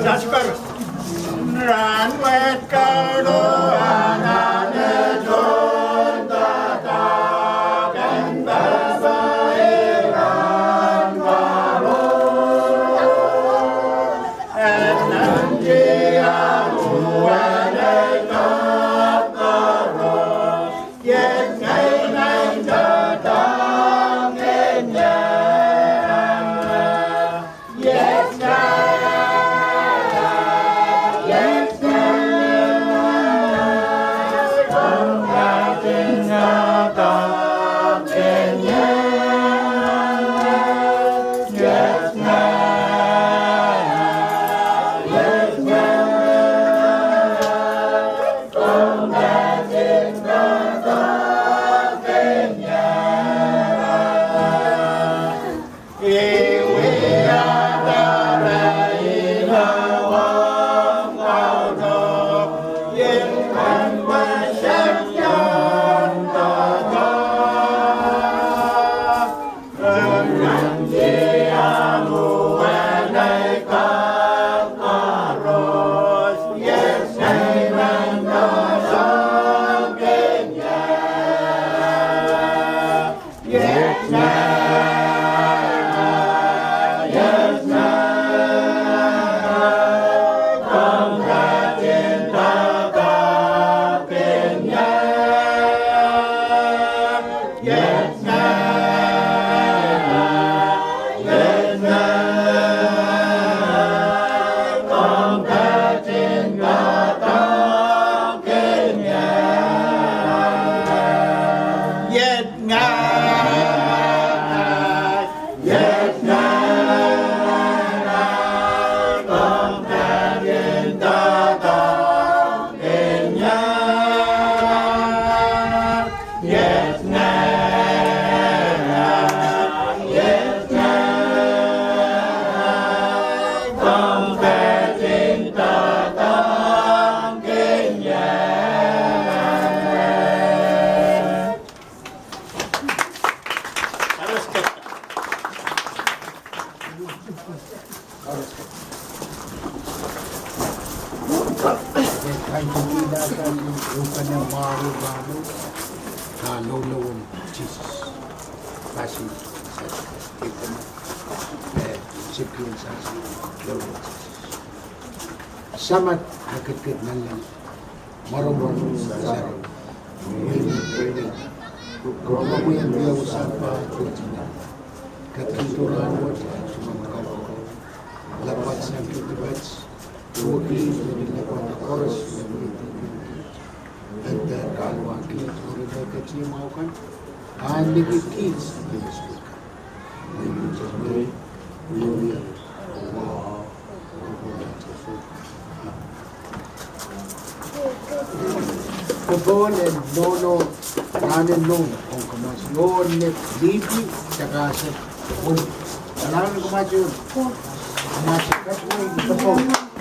자식발 란웨카로 하나는 존다다 벤바바이란 바로 엔난지야 무안의 깜바로 옛날 난저 당했냐 Kahit hindi natin yung kanyang bago-bago na lulawon Jesus. Kasi sa ito na sipin sa lulawon Jesus. Samat hakikit na lang marunong sa zero. Pwede. Kung ako yan biyaw sa pagkutina, katinturan mo sumangkal ko. Lapat sa kitibats, Tuwagin na nilakot na oras na and kalwa kilit orada kachi maukan and the kids yes Pagkawan and nono nanin noon kung kamasyon ni Lipi saka sa alam na kumasyon kumasyon kasi ito po